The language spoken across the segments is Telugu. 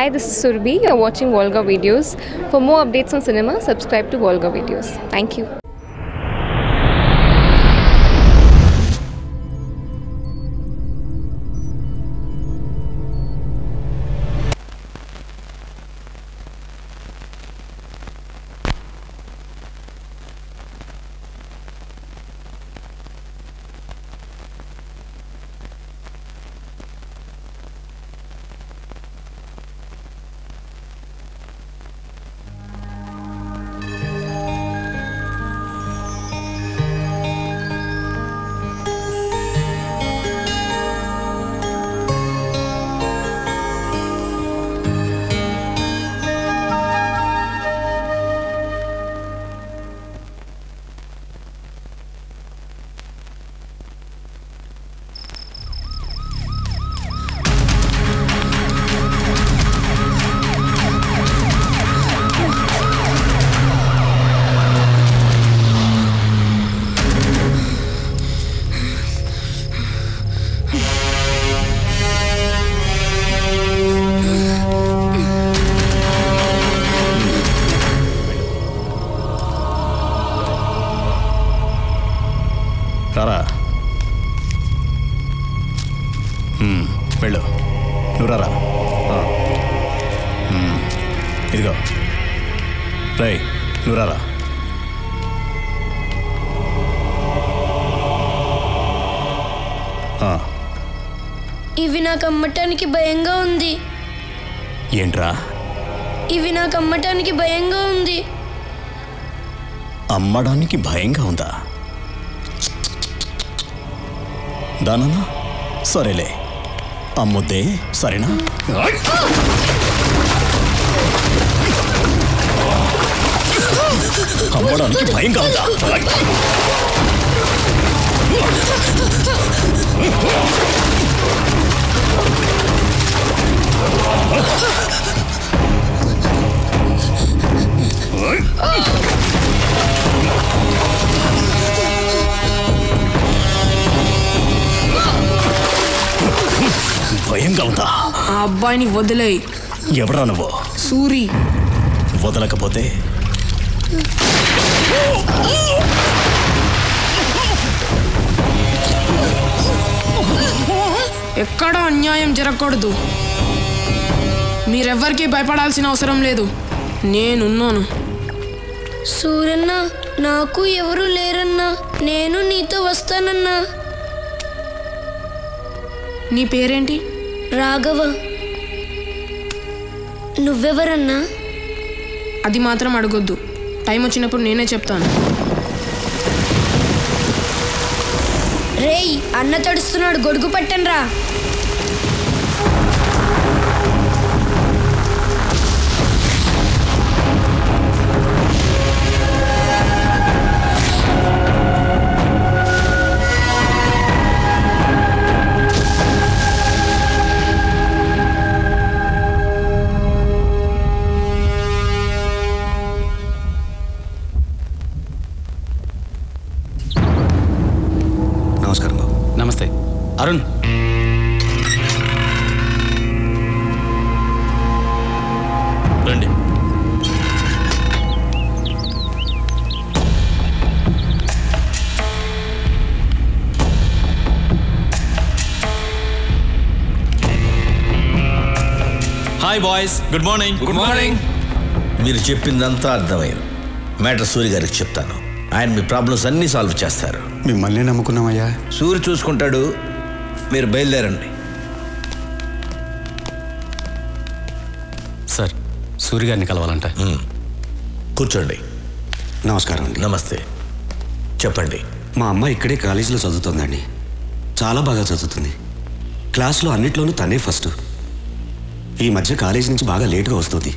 Hi, this is Surbhi. You're watching Volga Videos. For more updates on cinema, subscribe to Volga Videos. Thank you. రారా వెళ్ళు నువ్వు రారా ఇదిగో రై నువ్వు రారా ఇవి నాకు అమ్మటానికి భయంగా ఉంది. ఏంట్రా? ఇవి నాకు అమ్మటానికి భయంగా ఉంది. అమ్మడానికి భయంగా ఉందా? దానన్నా సరేలే అమ్మొద్దే సరేనా? అమ్మడానికి భయంగా ఉందా? భయంగా ఉందా? ఆ అబ్బాయిని వదిలేయ్. ఎవరా నువ్వు? సూరి. వదలకపోతే ఎక్కడా అన్యాయం జరగకూడదు. మీరెవ్వరికీ భయపడాల్సిన అవసరం లేదు, నేనున్నాను. సూరన్న, నాకు ఎవరు లేరన్నా, నేను నీతో వస్తానన్నా. నీ పేరేంటి? రాఘవ. నువ్వెవరన్నా? అది మాత్రం అడగొద్దు, టైం వచ్చినప్పుడు నేనే చెప్తాను. రేయ్, అన్న తడుస్తున్నాడు, గొడుగు పట్టండ్రా. నమస్కారం బాబు. నమస్తే అరుణ్. రండి. Hi boys, good morning. Good morning. మీరు చెప్పిందంతా అర్థమైంది. మ్యాటర్ సూరి గారికి చెప్తాను, ఆయన మీ ప్రాబ్లమ్స్ అన్నీ సాల్వ్ చేస్తారు. మిమ్మల్ని నమ్ముకున్నామయ్యా. సూరి చూసుకుంటాడు, మీరు బయలుదేరండి. సార్, సూరి గారిని కలవాలంట. కూర్చోండి. నమస్కారం అండి. నమస్తే, చెప్పండి. మా అమ్మ ఇక్కడే కాలేజీలో చదువుతుందండి. చాలా బాగా చదువుతుంది. క్లాస్లో అన్నిట్లోనూ తనే ఫస్ట్. ఈ మధ్య కాలేజీ నుంచి బాగా లేటుగా వస్తుంది.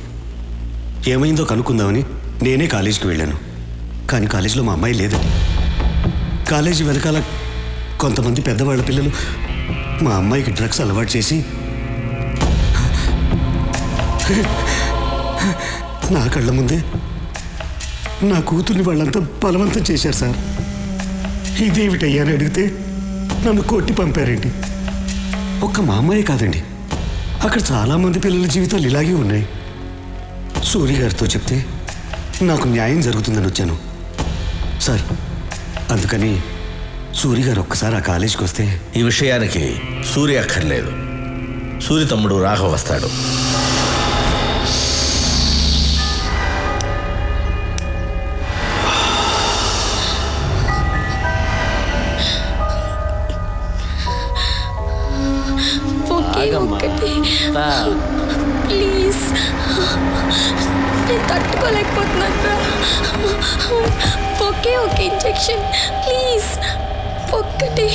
ఏమైందో కనుక్కుందామని నేనే కాలేజీకి వెళ్ళాను. కానీ కాలేజీలో మా అమ్మాయి లేదండి. కాలేజీ వెనకాల కొంతమంది పెద్దవాళ్ళ పిల్లలు మా అమ్మాయికి డ్రగ్స్ అలవాటు చేసి నా కళ్ళ ముందే నా కూతుర్ని వాళ్ళంతా బలవంతం చేశారు సార్. ఇదేమిటయ్యా అని అడిగితే నన్ను కొట్టి పంపారండి. ఒక్క మా అమ్మాయి కాదండి, అక్కడ చాలామంది పిల్లల జీవితాలు ఇలాగే ఉన్నాయి. సూర్య గారితో చెప్తే నాకు న్యాయం జరుగుతుందని వచ్చాను సార్. అందుకని సూర్య గారు ఒక్కసారి ఆ కాలేజీకి వస్తే. ఈ విషయానికి సూర్య అక్కర్లేదు, సూర్య తమ్ముడు రాఘవ వస్తాడు. ప్లీజ్, నేను తట్టుకోలేకపోతున్నాను. ఒకే ఒక ఇంజెక్షన్ ప్లీజ్, ఒక్కటి.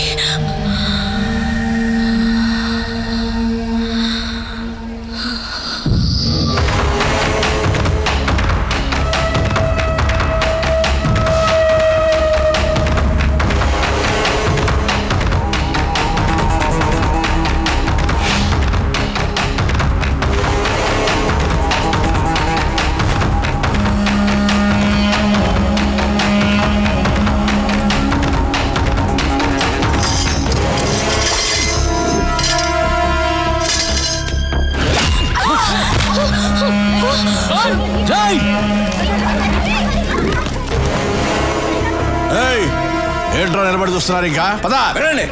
ఏంట్రా నిలబడి చూస్తున్నారు? ఇంకా పదా వెళ్ళండి.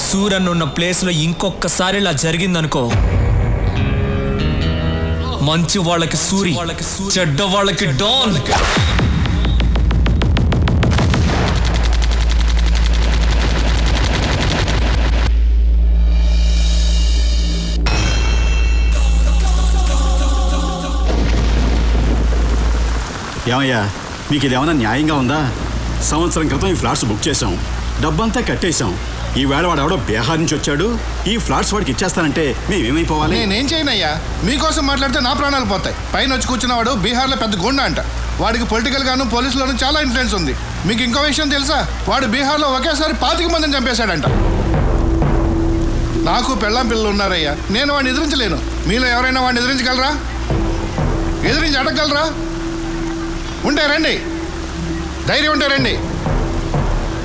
సూరన్ ఉన్న ప్లేస్లో ఇంకొకసారి ఇలా జరిగిందనుకో, మంచి వాళ్ళకి సూరి, చెడ్డ వాళ్ళకి డాన్. ఏమయ్యా, మీకు ఇదేమన్నా న్యాయంగా ఉందా? సంవత్సరం క్రితం ఈ ఫ్లాట్స్ బుక్ చేసాం, డబ్బంతా కట్టేశాం. ఈవేళ వాడు ఎవడో బీహార్ నుంచి వచ్చాడు, ఈ ఫ్లాట్స్ వాడికి ఇచ్చేస్తానంటే మేమేమైపోవాలి? నేనేం చేయనయ్యా, మీకోసం మాట్లాడితే నా ప్రాణాలు పోతాయి. పైన వచ్చి కూర్చున్నవాడు బీహార్లో పెద్ద గుండా అంట. వాడికి పొలిటికల్ గాను పోలీసులోనూ చాలా ఇన్ఫ్లుయెన్స్ ఉంది. మీకు ఇంకో విషయం తెలుసా? వాడు బీహార్లో ఒకేసారి 25 మందిని చంపేశాడంట. నాకు పెళ్ళాం పిల్లలు ఉన్నారయ్యా, నేను వాడిని ఎదిరించలేను. మీలో ఎవరైనా వాడిని ఎదిరించగలరా? ఎదిరించి అడగగలరా? ఉంటే రండి, ధైర్యం ఉంటే రండి.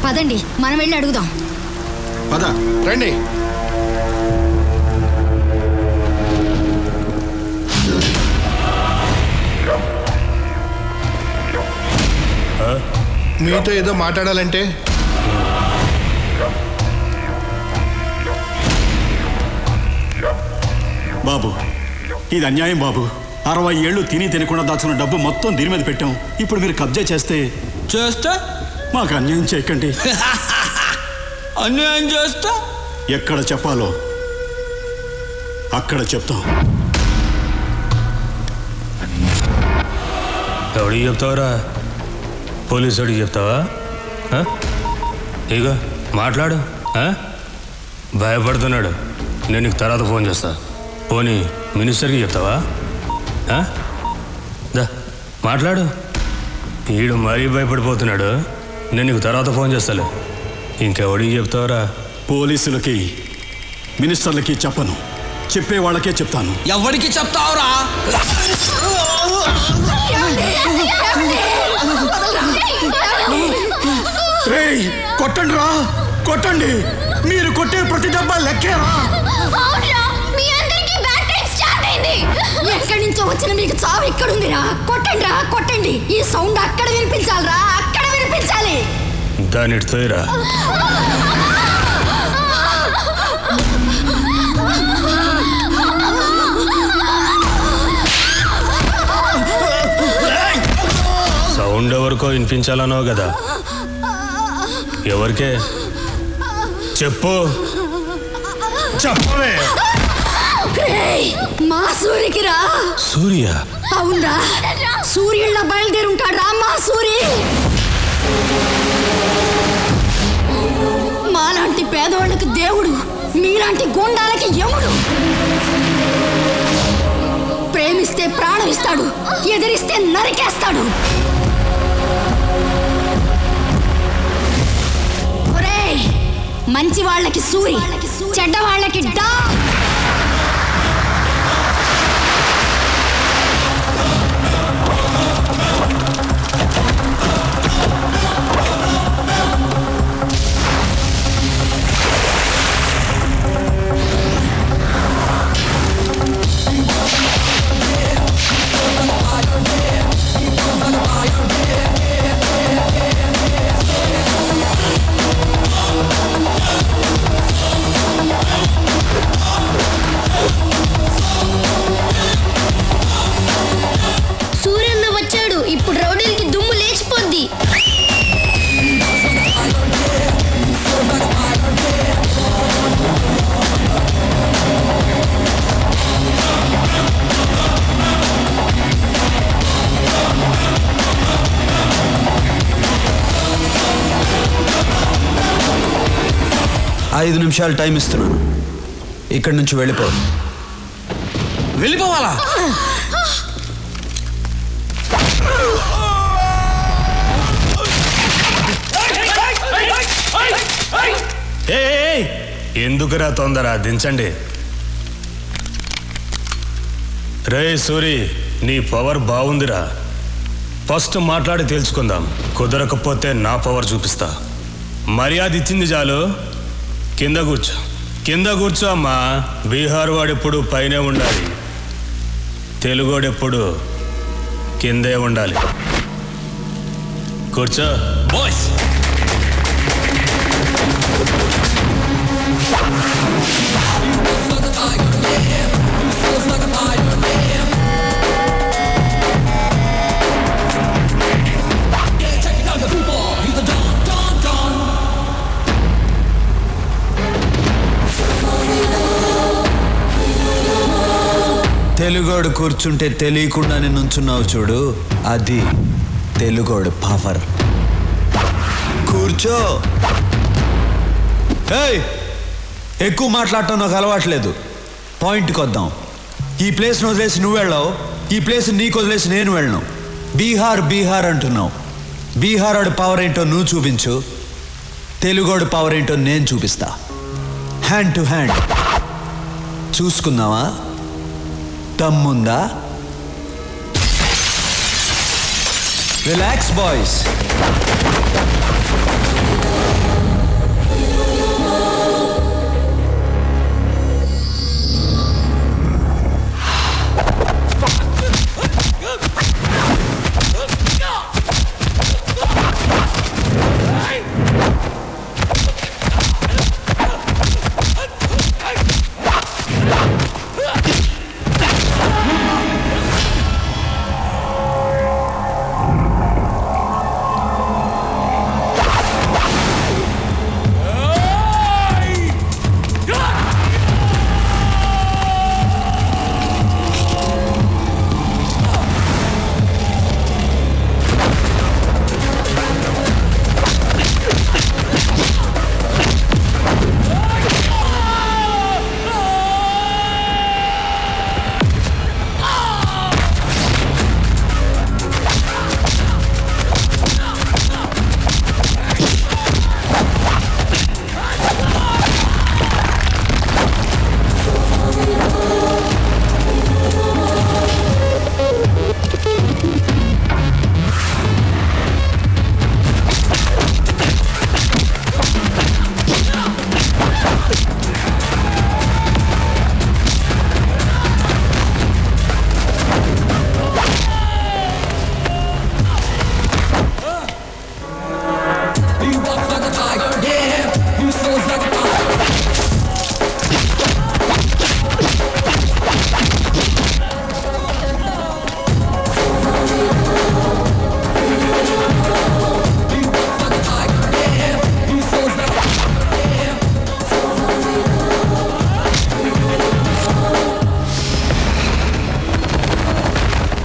పదండి, మనం వెళ్ళి అడుగుదాం. పద రండి. మీతో ఏదో మాట్లాడాలంటే బాబు, ఇది అన్యాయం బాబు. 60 ఏళ్ళు తిని తినకుండా దాచుకున్న డబ్బు మొత్తం దీని మీద పెట్టాం. ఇప్పుడు మీరు కబ్జా చేస్తే మాకు అన్యాయం చేయకండి. అన్యాయం చేస్తా ఎక్కడ చెప్పాలో అక్కడ చెప్తాం. ఎవడికి చెప్తావరా? పోలీసు వాడికి చెప్తావా? ఇగో మాట్లాడు. భయపడుతున్నాడు. నేను నీకు తర్వాత ఫోన్ చేస్తా. పోనీ మినిస్టర్కి చెప్తావా? దా మాట్లాడు. ఈడు మరీ భయపడిపోతున్నాడు. నేను నీకు తర్వాత ఫోన్ చేస్తాలే. ఇంకెవడికి చెప్తావరా? పోలీసులకి, మినిస్టర్లకి చెప్పను, చెప్పే వాళ్ళకే చెప్తాను. ఎవరికి చెప్తావురా? కొట్టండి రా, కొట్టండి. మీరు కొట్టే ప్రతి డబ్బా లెక్కేరా. ఎక్కడి నుంచో వచ్చిన మీకు చావు ఇక్కడుందిరా. కొట్టండి రా, కొట్టండి. ఈ సౌండ్ అక్కడ వినిపించాలిరా, అక్కడ వినిపించాలి. దాని తోయరా. సౌండ్ ఎవరికో వినిపించాలన్నావు కదా, ఎవరికే చెప్పు. చెప్పవే. మా సూరికి రా. సూర్య? అవునరా, సూర్యుళ్ళ బయలుదేరుంటాడు రా మా సూరి. మాలాంటి పేదవాళ్ళకి దేవుడు, మీలాంటి గుండాలకి యముడు. ప్రేమిస్తే ప్రాణం ఇస్తాడు, ఎదిరిస్తే నరికేస్తాడు. ఒరేయ్, మంచి వాళ్ళకి సూరి, చెడ్డ వాళ్ళకి డా. సూర్యన్న వచ్చాడు, ఇప్పుడు రౌడీలకి దుమ్ము లేచిపోద్ది. ఐదు నిమిషాలు టైం ఇస్తున్నాను, ఇక్కడి నుంచి వెళ్ళిపో. వెళ్ళిపోవాలా? ఎందుకురా తొందర, దించండి. రే సూరి, నీ పవర్ బాగుందిరా. ఫస్ట్ మాట్లాడి తెలుసుకుందాం, కుదరకపోతే నా పవర్ చూపిస్తా. మర్యాద ఇచ్చింది చాలు, కింద కూర్చో. కింద కూర్చో అమ్మా. బీహార్ వాడెప్పుడు పైనే ఉండాలి, తెలుగోడెప్పుడు కిందే ఉండాలి. కూర్చో. బాయ్స్, తెలుగోడు కూర్చుంటే తెలియకుండానే నుంచున్నావు చూడు, అది తెలుగోడు పవర్. కూర్చో. ఏయ్, ఎక్కువ మాట్లాడటం నాకు అలవాట్లేదు. పాయింట్కి వద్దాం. ఈ ప్లేస్ని వదిలేసి నువ్వు వెళ్ళావు, ఈ ప్లేస్ నీకు వదిలేసి నేను వెళ్ళను. బీహార్ బీహార్ అంటున్నావు. బీహార్ వాడి పవర్ ఏంటో నువ్వు చూపించు, తెలుగోడు పవర్ ఏంటో నేను చూపిస్తా. హ్యాండ్ టు హ్యాండ్ చూసుకుందామా? దమ్ముందా? Relax boys.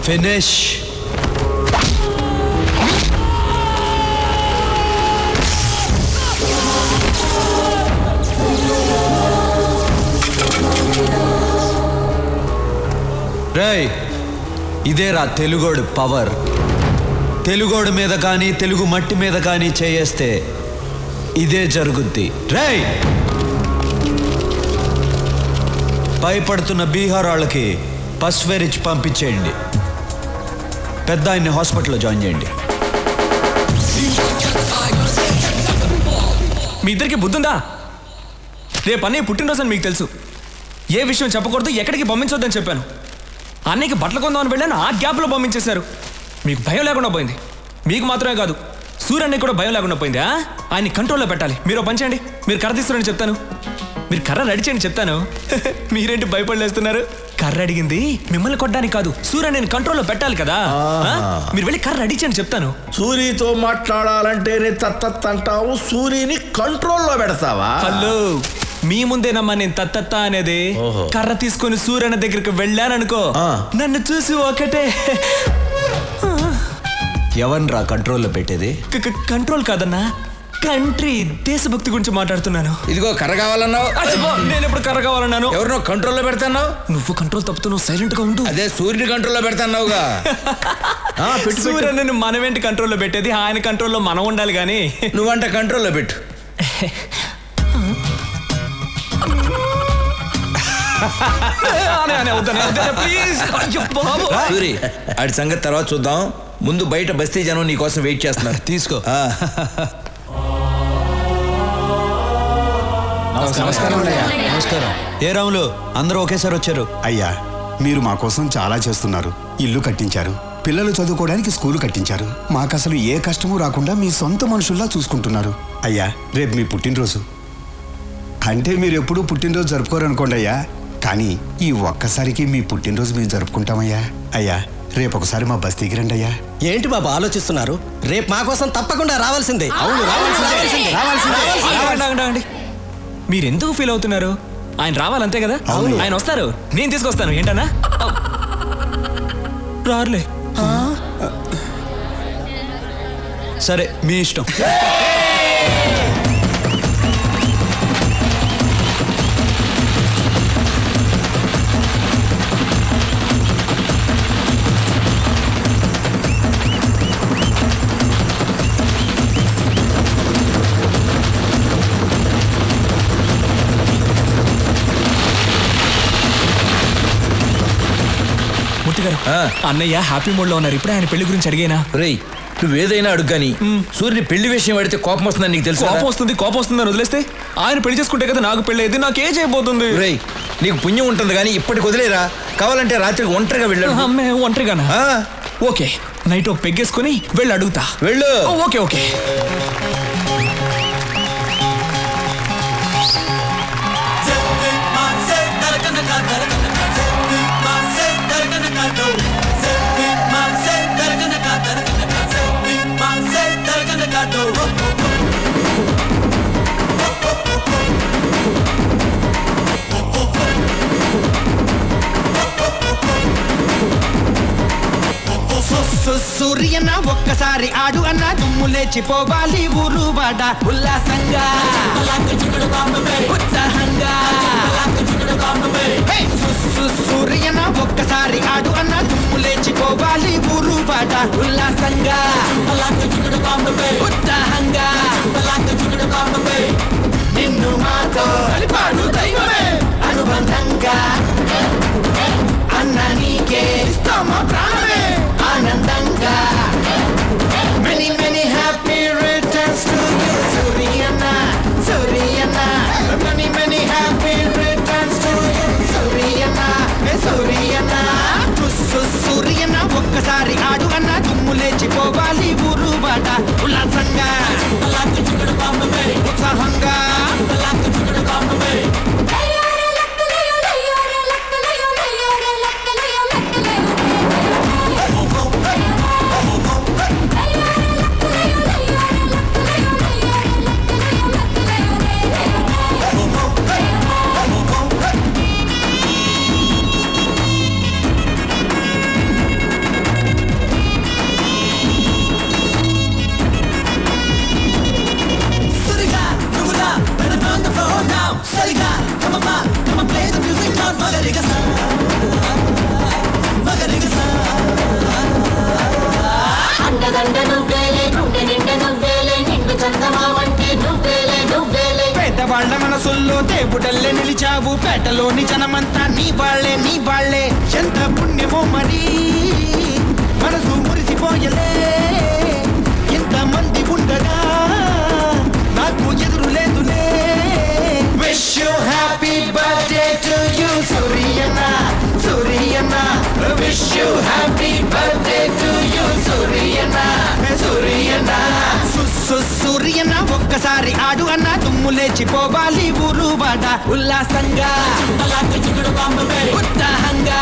ఫినిష్. రేయ్, ఇదేరా తెలుగోడు పవర్. తెలుగోడు మీద కానీ తెలుగు మట్టి మీద కానీ చేయేస్తే ఇదే జరుగుద్ది. రేయ్, భయపడుతున్న బీహార్ వాళ్ళకి పస్వేరిచ్చి పంపించేయండి. పెద్ద ఆయన్ని హాస్పిటల్లో జాయిన్ చేయండి. మీ ఇద్దరికి బుద్ధుందా? రేపు అన్నయ్య పుట్టినరోజు అని మీకు తెలుసు. ఏ విషయం చెప్పకూడదు, ఎక్కడికి పంపించొద్దని చెప్పాను. అన్నయ్యకి బట్టలు కొందామని వెళ్ళాను, ఆ గ్యాప్లో పంపించేశారు. మీకు భయం లేకుండా పోయింది. మీకు మాత్రమే కాదు, సూర్యన్నయ్య కూడా భయం లేకుండా పోయింది. ఆయన్ని కంట్రోల్లో పెట్టాలి. మీరు పని చేయండి, మీరు కర్ర తీస్తున్నారని చెప్తాను. మీరు కర్ర నడిచేయండి చెప్తాను. మీరేంటి భయపడలేస్తున్నారు? కర్ర అడిగింది మిమ్మల్ని కొట్టడానికి కాదు, సూర్యన్నయ్యని కంట్రోల్లో పెట్టాలి కదా. మీరు వెళ్ళి కర్ర అడిచండి చెప్తాను. సూర్యతో మాట్లాడాలంటేనే తత్తత్ అంటావు, సూర్యని కంట్రోల్లో పెడతావా? హలో, మీ ముందేనమ్మా నేను తత్తత్త అనేది. కర్ర తీసుకొని సూర్యన్న దగ్గరికి వెళ్ళాననుకో, నన్ను చూసి ఒకటే. ఎవరిరా కంట్రోల్లో పెట్టేది? కంట్రోల్ కాదన్నా, కంట్రీ, దేశభక్తి గురించి మాట్లాడుతున్నాను. ఇదిగో కర్ర కావాలన్నావు. నేను ఎప్పుడు కర్ర కావాలన్నాను? ఎవరినో కంట్రోల్లో పెడతాన్నావు. నువ్వు కంట్రోల్ తప్పుతున్నావు, సైలెంట్ గా ఉండు. అదే సూర్యుని కంట్రోల్లో పెడతాన్నావుగా. సూర్యని మనమేంటి కంట్రోల్లో పెట్టేది, ఆయన కంట్రోల్లో మనం ఉండాలి. కానీ నువ్వంట కంట్రోల్లో పెట్టు. సూరి, ఆడి సంగతి తర్వాత చూద్దాం. ముందు బయట బస్తీ జనం నీ కోసం వెయిట్ చేస్తున్నారు. తీసుకో. నమస్కారం. ఏ రాములు, అందరూ ఒకేసారి వచ్చారు? అయ్యా, మీరు మా కోసం చాలా చేస్తున్నారు. ఇల్లు కట్టించారు, పిల్లలు చదువుకోవడానికి స్కూలు కట్టించారు. మాకసలు ఏ కష్టమూ రాకుండా మీ సొంత మనుషుల్లా చూసుకుంటున్నారు. అయ్యా, రేపు మీ పుట్టినరోజు. అంటే మీరు ఎప్పుడూ పుట్టినరోజు జరుపుకోరనుకోండి అయ్యా, కానీ ఈ ఒక్కసారికి మీ పుట్టినరోజు మేము జరుపుకుంటామయ్యా. అయ్యా, రేపు ఒకసారి మా బస్తీకి రండి అయ్యా. ఏంటి బాబు ఆలోచిస్తున్నారు? రేపు మా కోసం తప్పకుండా రావాల్సిందే. అవును, రావాల్సిందే. మీరు ఎందుకు ఫీల్ అవుతున్నారు? ఆయన రావాలంతే కదా. ఆయన వస్తారు, నేను తీసుకొస్తాను. ఏంటన్నా రారులే. సరే, మీ ఇష్టం. అన్నయ్య హ్యాపీ మూడ్ లో ఉన్నారు. ఇప్పుడే ఆయన పెళ్లి గురించి అడిగేనా? రేయ్, నువ్వేదైనా అడుగు కానీ సూర్యుని పెళ్లి విషయం అడిగితే కోపం వస్తుందని నీకు తెలుసు. కోపం వస్తుందని వదిలేస్తే ఆయన పెళ్లి చేసుకుంటే కదా నాకు పెళ్లి అయితే నాకేం చేయబోతుంది? రేయ్, నీకు పుణ్యం ఉంటుంది కానీ ఇప్పటికి వదిలేరా. కావాలంటే రాత్రికి ఒంటరిగా వెళ్ళాడు. అమ్మే, ఒంటరిగానా? ఓకే, నైట్ పెగ్గేసుకుని వెళ్ళి అడుగుతా. వెళ్ళు. Okay okay. సూర్యన ఒక్కసారి ఆడు అన్న దుమ్ము లేచిపోవాలి ఊరువాడ ఉల్లాసంగా ఉత్సాహంగా. సూర్యన ఒక్కసారి ఆడు అన్న దుమ్ము లేచిపోవాలి ఊరువాడ ఉల్లాసంగా ఉత్సాహంగా. నిన్ను మాతో కలిపాడు దైవమే అనుబంధంగా. అన్న నీకే ఇస్తామా ప్రాణమే ఆనందంగా. Many many happy returns to you, Suryana, Suryana. Many many happy returns to you, Suryana, Suryana. Suryana ఒక్కసారి ఆడు అన్న దుమ్ము లేచిపోవాలి ఊరువాడ ఉల్లాసంగా ఉత్సాహంగా. పేదవాళ్ల మనసుల్లో దేవుడల్లే నిలిచావు పేటలోని జనమంతా నీ వాళ్ళే ఎంత పుణ్యమో మరి మనసు మురిసిపోయలే ఇంతమంది ఉండగా నాకు ఎదురు లేదులే Wish you happy birthday to you Suriyana Suriyana Wish you happy birthday to you Suriyana Suriyana Suriyana ఒక్కసారి ఆడు అన్న దుమ్ము లేచిపోవాలి ఊరు వాడ ఉల్లాసంగా ఉత్సాహంగా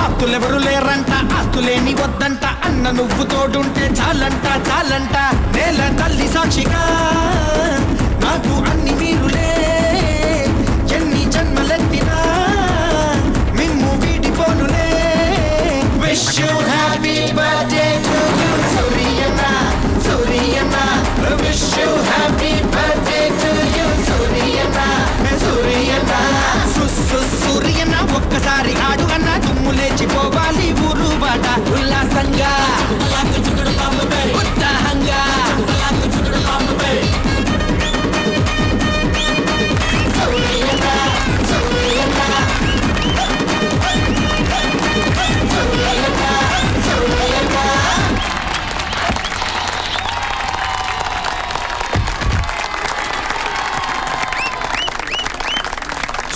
ఆస్తులెవరు లేరంట ఆస్తులేని వద్దంట అన్న నువ్వు తోడుంటే చాలంట నేల తల్లి సాక్షిగా నాకు అన్ని మీరులే ఎన్ని జన్మలెత్తినా మిమ్ము వీడిపోనులే Wish you happy birthday to you Suriyana Suriyana Wish you happy birthday to you Suriyana Suriyana Suriyana ఒక్కసారి ఆడు అన్న దుమ్ము లేచిపోవాలి ఊరు వాడ ఉల్లాసంగా ఉత్సాహంగా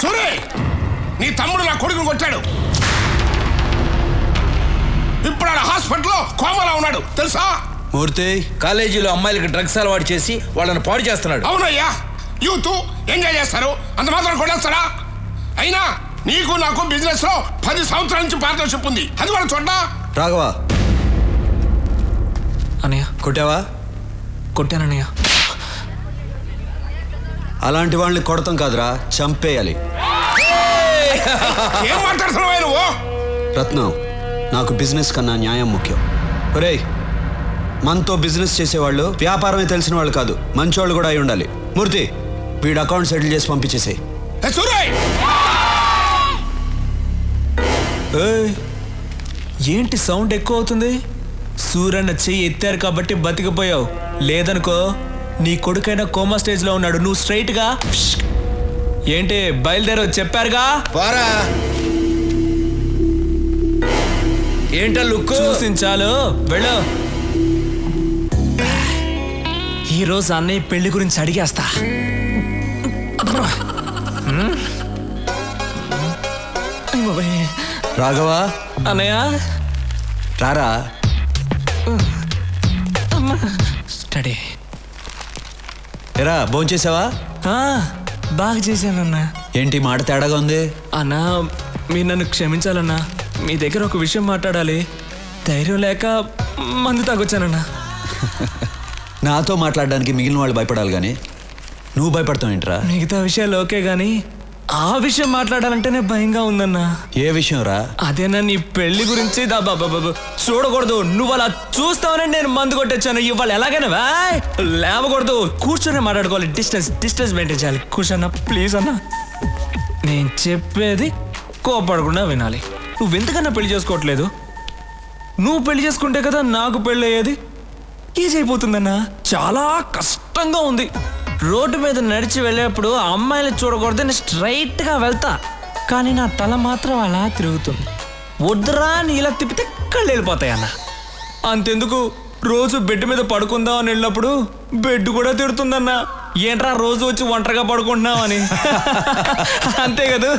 సూరి నీ తమ్ముడు నా కొడుకుని కొట్టాడు ఇప్పుడు ఆడ హాస్పిటల్లో కోమాలో ఉన్నాడు తెలుసా మూర్తి కాలేజీలో అమ్మాయిలకి డ్రగ్స్ అలవాటు చేసి వాళ్ళని పాడు చేస్తున్నాడు అవునయ్యా యూత్ ఎంజాయ్ చేస్తారు అంత మాత్రం కొట్టేస్తారా అయినా నీకు నాకు బిజినెస్ లో 10 సంవత్సరాల నుంచి పార్ట్నర్షిప్ ఉంది అది కూడా చూడ్డా రాఘవా అన్నయ్య కొట్టావా కొట్టానన్నయ్య అలాంటి వాళ్ళని కొడతాం కాదురా చంపేయాలి ఏం మాట్లాడుతున్నావు నువ్వు రత్నం నాకు బిజినెస్ కన్నా న్యాయం ముఖ్యం ఒరేయ్ మనతో బిజినెస్ చేసేవాళ్ళు వ్యాపారమే తెలిసిన వాళ్ళు కాదు మంచోళ్ళు కూడా అయి ఉండాలి మూర్తి వీడు అకౌంట్ సెటిల్ చేసి పంపించేసేయ్ ఏంటి సౌండ్ ఎక్కువ అవుతుంది సూరన్న చెయ్యి ఎత్తారు కాబట్టి బతికిపోయావు లేదనుకో నీ కొడుకైనా కోమా స్టేజ్ లో ఉన్నాడు నువ్వు స్ట్రైట్ గా ఏంటి బయలుదేరో చెప్పారుగా పోరా ఏంట లుక్ చూసించాలు వెళ్ళు ఈరోజు అన్నయ్య పెళ్లి గురించి అడిగేస్తా రాఘవా అన్నయ్య రారా స్టడీ ఎరా భోంచేసావా బాగా చేశానన్నా ఏంటి మాట తేడాగా ఉంది అన్నా మీరు నన్ను క్షమించాలన్నా మీ దగ్గర ఒక విషయం మాట్లాడాలి ధైర్యం లేక మందు తాగొచ్చానన్నా నాతో మాట్లాడడానికి మిగిలిన వాళ్ళు భయపడాలి కానీ నువ్వు భయపడతావు ఏంట్రా మిగతా విషయాలు ఓకే గానీ ఆ విషయం మాట్లాడాలంటేనే భయంగా ఉందన్నా ఏ విషయం రా అదేనా నీ పెళ్లి గురించి చూడకూడదు నువ్వు అలా చూస్తావనే నేను మందు కొట్టొచ్చాను ఇవాళ ఎలాగైనా లేవకూడదు కూర్చొని మాట్లాడుకోవాలి డిస్టెన్స్ మెయింటైన్ చేయాలి కూర్చోన్నా ప్లీజ్ అన్నా నేను చెప్పేది కోపడకుండా వినాలి నువ్వెందుకన్నా పెళ్లి చేసుకోవట్లేదు నువ్వు పెళ్లి చేసుకుంటే కదా నాకు పెళ్ళి అయ్యేది ఈజీ అయిపోతుందన్నా చాలా కష్టంగా ఉంది రోడ్డు మీద నడిచి వెళ్ళేప్పుడు అమ్మాయిలు చూడకూడదు నేను స్ట్రైట్గా వెళ్తా కానీ నా తల మాత్రం అలా తిరుగుతుంది వద్దురా అని ఇలా తిప్పితే కళ్ళు వెళ్ళిపోతాయి అన్న అంతెందుకు రోజు బెడ్ మీద పడుకుందాం అని వెళ్ళినప్పుడు బెడ్ కూడా తిడుతుందన్నా ఏంట్రా రోజు వచ్చి ఒంటరిగా పడుకుంటున్నావు అని అంతే కదా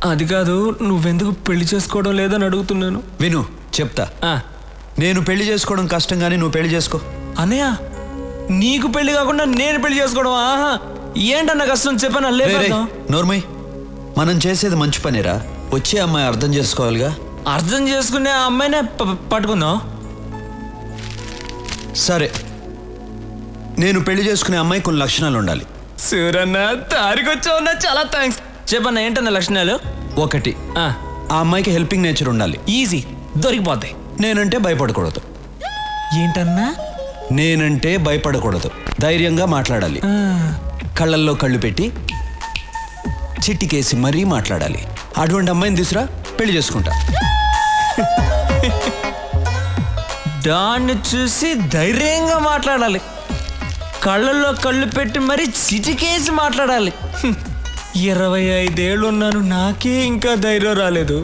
అది కాదు నువ్వెందుకు పెళ్లి చేసుకోవడం లేదని అడుగుతున్నాను విను చెప్తా నేను పెళ్లి చేసుకోవడం కష్టం కానీ నువ్వు పెళ్లి చేసుకో అన్నయ్య నీకు పెళ్లి కాకుండా నేను పెళ్లి చేసుకోవడం ఆహా ఏంటన్న కష్టం చెప్పాను నోర్మయ్ మనం చేసేది మంచి పనిరా. వచ్చే అమ్మాయి అర్థం చేసుకోవాలిగా. అర్థం చేసుకునే ఆ అమ్మాయినే పట్టుకుందాం. సరే, నేను పెళ్లి చేసుకునే అమ్మాయి కొన్ని లక్షణాలు ఉండాలి. సూరన్న తారికొచ్చావున్నా, చాలా థ్యాంక్స్. చెప్పన్న ఏంటన్న లక్షణాలు? 1, ఆ అమ్మాయికి హెల్పింగ్ నేచర్ ఉండాలి. ఈజీ, దొరికిపోతాయి. నేనంటే భయపడకూడదు. ఏంటన్నా? నేనంటే భయపడకూడదు, ధైర్యంగా మాట్లాడాలి. కళ్ళల్లో కళ్ళు పెట్టి చిట్టికేసి మరీ మాట్లాడాలి. అటువంటి అమ్మాయిని తీసురా, పెళ్లి చేసుకుంటా. దాన్ని చూసి ధైర్యంగా మాట్లాడాలి, కళ్ళల్లో కళ్ళు పెట్టి మరీ చిటికేసి మాట్లాడాలి. 25 ఏళ్ళు ఉన్నాను, నాకే ఇంకా ధైర్యం రాలేదు.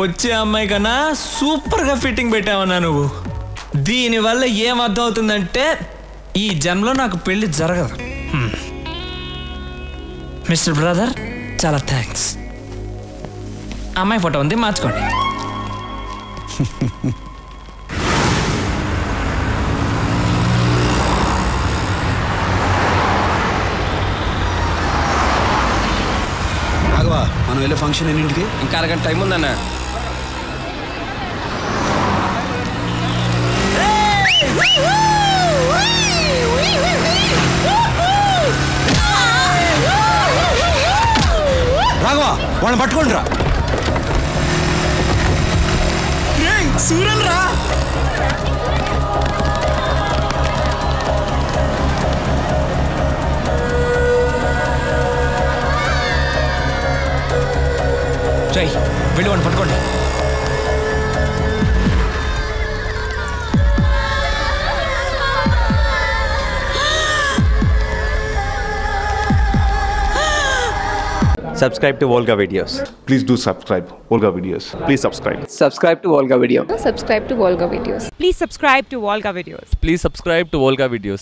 వచ్చే అమ్మాయి కన్నా సూపర్గా ఫిట్టింగ్ పెట్టావన్నా నువ్వు. దీనివల్ల ఏం అర్థం అవుతుందంటే ఈ జన్మలో నాకు పెళ్లి జరగదు. మిస్టర్ బ్రదర్, చాలా థ్యాంక్స్. అమ్మాయి ఫోటో ఉంది, మార్చుకోండి. రాఘవా, మనం వెళ్ళే ఫంక్షన్ ఎన్నింటికి? ఇంకా అరగంట టైం ఉందన్న. రాఘవా, వాళ్ళని పట్టుకోండి రా. సూరన్ రా. జై, వెళ్ళి వాడిని పట్టుకోండి. Subscribe to Volga Videos. Please do subscribe Volga Videos. Please subscribe. Subscribe to Volga Video. Subscribe to Volga Videos. Please subscribe to Volga Videos. Please subscribe to Volga Videos.